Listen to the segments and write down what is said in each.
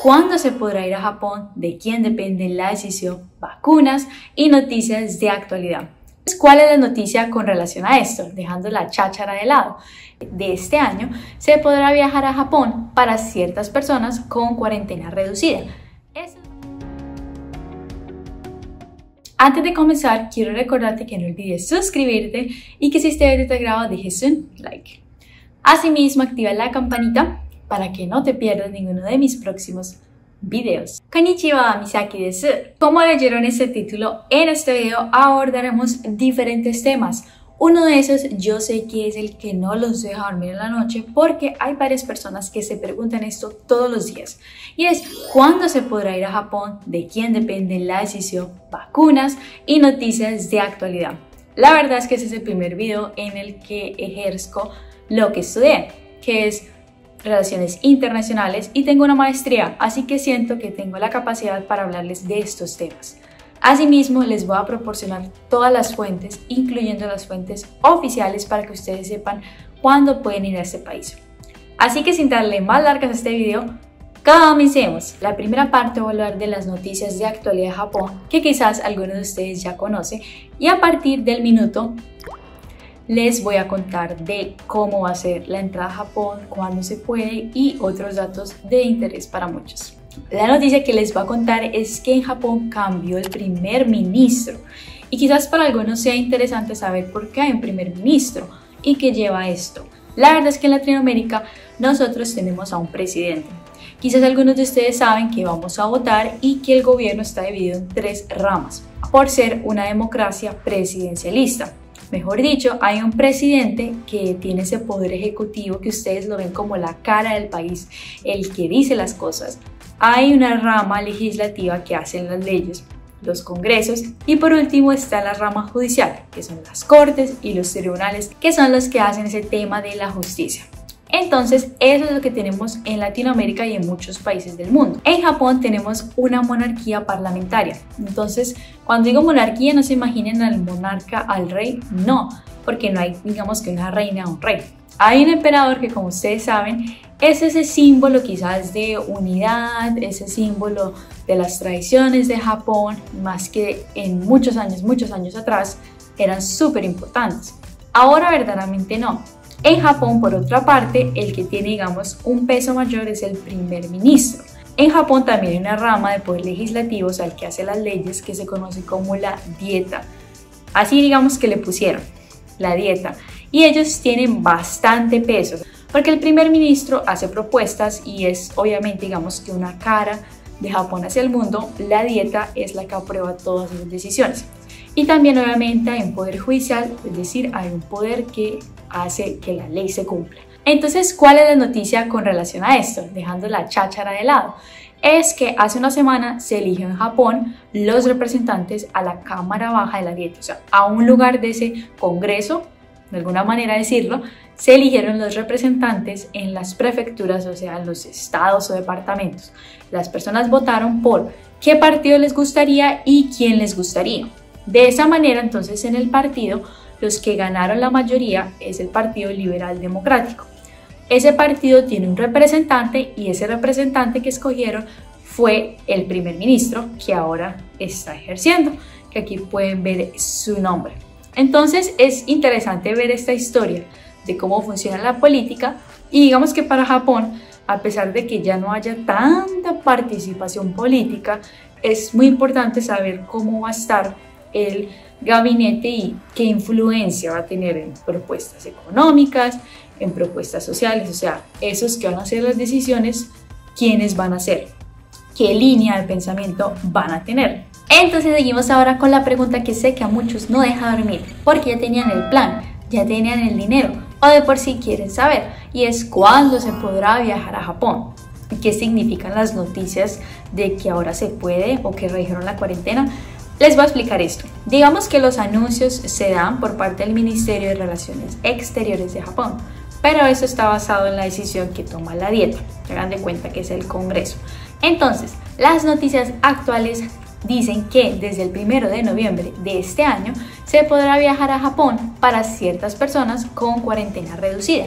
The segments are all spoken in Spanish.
cuándo se podrá ir a Japón, de quién depende la decisión, vacunas y noticias de actualidad. ¿Cuál es la noticia con relación a esto? Dejando la cháchara de lado. De este año se podrá viajar a Japón para ciertas personas con cuarentena reducida. Antes de comenzar, quiero recordarte que no olvides suscribirte y que si este video te agrada dejes un like. Asimismo, activa la campanita para que no te pierdas ninguno de mis próximos videos. Konnichiwa, Misaki desu. Como leyeron este título, en este video abordaremos diferentes temas. Uno de esos yo sé que es el que no los deja dormir en la noche porque hay varias personas que se preguntan esto todos los días. Y es ¿cuándo se podrá ir a Japón? ¿De quién depende la decisión? Vacunas y noticias de actualidad. La verdad es que ese es el primer video en el que ejerzo lo que estudié, que es Relaciones Internacionales, y tengo una maestría, así que siento que tengo la capacidad para hablarles de estos temas. Asimismo, les voy a proporcionar todas las fuentes, incluyendo las fuentes oficiales, para que ustedes sepan cuándo pueden ir a este país. Así que sin darle más largas a este video, comencemos. La primera parte voy a hablar de las noticias de actualidad de Japón, que quizás algunos de ustedes ya conocen, y a partir del minuto les voy a contar de cómo va a ser la entrada a Japón, cuándo se puede y otros datos de interés para muchos. La noticia que les voy a contar es que en Japón cambió el primer ministro y quizás para algunos sea interesante saber por qué hay un primer ministro y qué lleva esto. La verdad es que en Latinoamérica nosotros tenemos a un presidente. Quizás algunos de ustedes saben que vamos a votar y que el gobierno está dividido en tres ramas por ser una democracia presidencialista. Mejor dicho, hay un presidente que tiene ese poder ejecutivo que ustedes lo ven como la cara del país, el que dice las cosas. Hay una rama legislativa que hace las leyes, los congresos, y por último está la rama judicial, que son las cortes y los tribunales, que son los que hacen ese tema de la justicia. Entonces, eso es lo que tenemos en Latinoamérica y en muchos países del mundo. En Japón tenemos una monarquía parlamentaria. Entonces, cuando digo monarquía, no se imaginen al monarca, al rey, no, porque no hay, digamos que una reina o un rey. Hay un emperador que, como ustedes saben, es ese símbolo quizás de unidad, ese símbolo de las tradiciones de Japón, más que en muchos años atrás, eran súper importantes. Ahora verdaderamente no. En Japón, por otra parte, el que tiene, digamos, un peso mayor es el primer ministro. En Japón también hay una rama de poder legislativo, o sea, el que hace las leyes, que se conoce como la dieta. Así digamos que le pusieron la dieta. Y ellos tienen bastante peso, porque el primer ministro hace propuestas y es obviamente, digamos, que una cara de Japón hacia el mundo. La dieta es la que aprueba todas esas decisiones. Y también obviamente hay un poder judicial, es decir, hay un poder que hace que la ley se cumpla. Entonces, ¿cuál es la noticia con relación a esto? Dejando la cháchara de lado. Es que hace una semana se eligió en Japón los representantes a la Cámara Baja de la Dieta, o sea, a un lugar de ese congreso, de alguna manera decirlo, se eligieron los representantes en las prefecturas, o sea, en los estados o departamentos. Las personas votaron por qué partido les gustaría y quién les gustaría. De esa manera, entonces, en el partido, los que ganaron la mayoría es el Partido Liberal Democrático. Ese partido tiene un representante y ese representante que escogieron fue el primer ministro que ahora está ejerciendo, que aquí pueden ver su nombre. Entonces es interesante ver esta historia de cómo funciona la política y digamos que para Japón, a pesar de que ya no haya tanta participación política, es muy importante saber cómo va a estar el gabinete y qué influencia va a tener en propuestas económicas, en propuestas sociales, o sea, esos que van a hacer las decisiones, quiénes van a ser, qué línea de pensamiento van a tener. Entonces seguimos ahora con la pregunta que sé que a muchos no deja dormir, porque ya tenían el plan, ya tenían el dinero, o de por sí quieren saber, y es cuándo se podrá viajar a Japón. ¿Qué significan las noticias de que ahora se puede o que redujeron la cuarentena? Les voy a explicar esto. Digamos que los anuncios se dan por parte del Ministerio de Relaciones Exteriores de Japón, pero eso está basado en la decisión que toma la dieta. Hagan de cuenta que es el Congreso. Entonces, las noticias actuales dicen que desde el 1 de noviembre de este año se podrá viajar a Japón para ciertas personas con cuarentena reducida.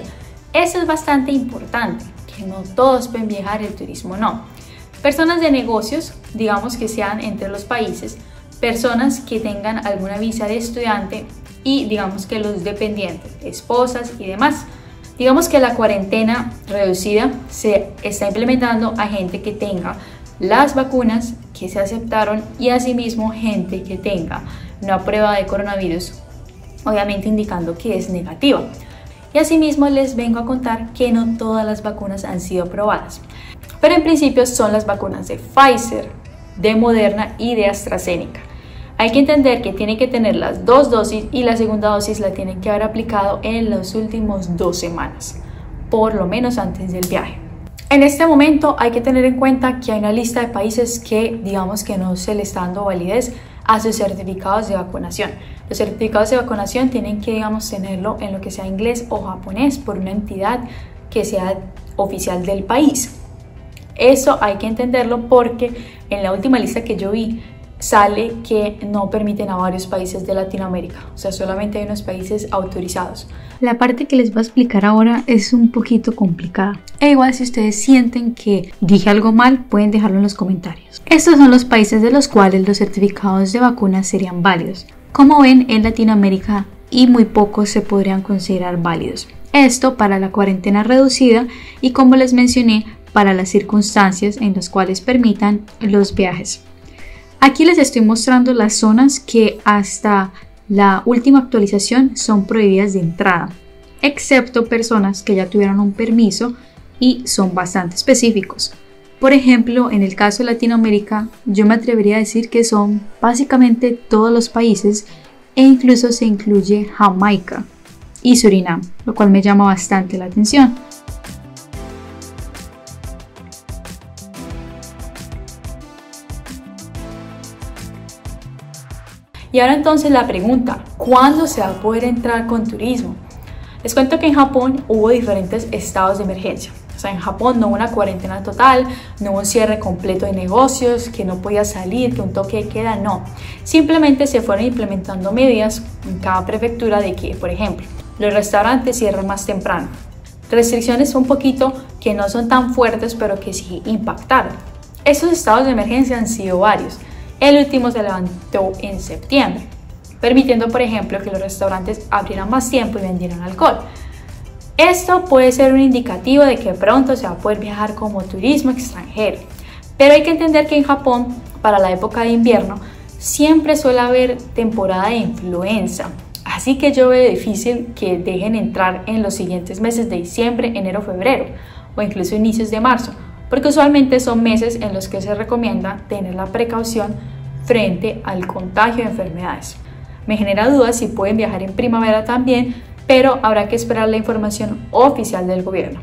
Eso es bastante importante, que no todos pueden viajar, el turismo no. Personas de negocios, digamos que sean entre los países, personas que tengan alguna visa de estudiante y digamos que los dependientes, esposas y demás. Digamos que la cuarentena reducida se está implementando a gente que tenga las vacunas que se aceptaron y asimismo gente que tenga una prueba de coronavirus, obviamente indicando que es negativa. Y asimismo les vengo a contar que no todas las vacunas han sido aprobadas, pero en principio son las vacunas de Pfizer, de Moderna y de AstraZeneca. Hay que entender que tienen que tener las 2 dosis y la segunda dosis la tienen que haber aplicado en las últimas 2 semanas, por lo menos antes del viaje. En este momento hay que tener en cuenta que hay una lista de países que digamos que no se le está dando validez a sus certificados de vacunación. Los certificados de vacunación tienen que digamos tenerlo en lo que sea inglés o japonés por una entidad que sea oficial del país. Eso hay que entenderlo porque en la última lista que yo vi sale que no permiten a varios países de Latinoamérica, o sea, solamente hay unos países autorizados. La parte que les voy a explicar ahora es un poquito complicada. E igual si ustedes sienten que dije algo mal, pueden dejarlo en los comentarios. Estos son los países de los cuales los certificados de vacunas serían válidos. Como ven, en Latinoamérica y muy pocos se podrían considerar válidos. Esto para la cuarentena reducida y como les mencioné, para las circunstancias en las cuales permitan los viajes. Aquí les estoy mostrando las zonas que hasta la última actualización son prohibidas de entrada, excepto personas que ya tuvieron un permiso y son bastante específicos. Por ejemplo, en el caso de Latinoamérica, yo me atrevería a decir que son básicamente todos los países e incluso se incluye Jamaica y Surinam, lo cual me llama bastante la atención. Y ahora entonces la pregunta, ¿cuándo se va a poder entrar con turismo? Les cuento que en Japón hubo diferentes estados de emergencia. O sea, en Japón no hubo una cuarentena total, no hubo un cierre completo de negocios, que no podía salir, que un toque de queda, no. Simplemente se fueron implementando medidas en cada prefectura de que, por ejemplo, los restaurantes cierran más temprano. Restricciones un poquito que no son tan fuertes, pero que sí impactaron. Esos estados de emergencia han sido varios. El último se levantó en septiembre, permitiendo, por ejemplo, que los restaurantes abrieran más tiempo y vendieran alcohol. Esto puede ser un indicativo de que pronto se va a poder viajar como turismo extranjero. Pero hay que entender que en Japón, para la época de invierno, siempre suele haber temporada de influenza. Así que yo veo difícil que dejen entrar en los siguientes meses de diciembre, enero, febrero o incluso inicios de marzo, porque usualmente son meses en los que se recomienda tener la precaución frente al contagio de enfermedades. Me genera dudas si pueden viajar en primavera también, pero habrá que esperar la información oficial del gobierno.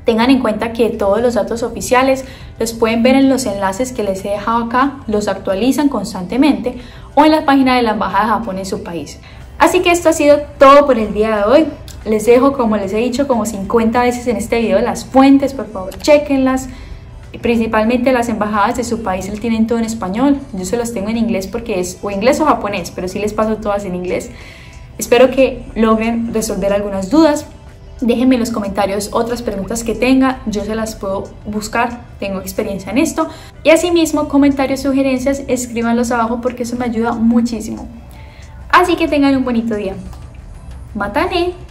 Tengan en cuenta que todos los datos oficiales los pueden ver en los enlaces que les he dejado acá, los actualizan constantemente o en la página de la Embajada de Japón en su país. Así que esto ha sido todo por el día de hoy. Les dejo, como les he dicho como 50 veces en este video, las fuentes, por favor, chequenlas. Principalmente las embajadas de su país les tienen todo en español. Yo se los tengo en inglés porque es o inglés o japonés, pero sí les paso todas en inglés. Espero que logren resolver algunas dudas. Déjenme en los comentarios otras preguntas que tenga, yo se las puedo buscar, tengo experiencia en esto. Y asimismo, comentarios, sugerencias, escríbanlos abajo porque eso me ayuda muchísimo. Así que tengan un bonito día. Matane.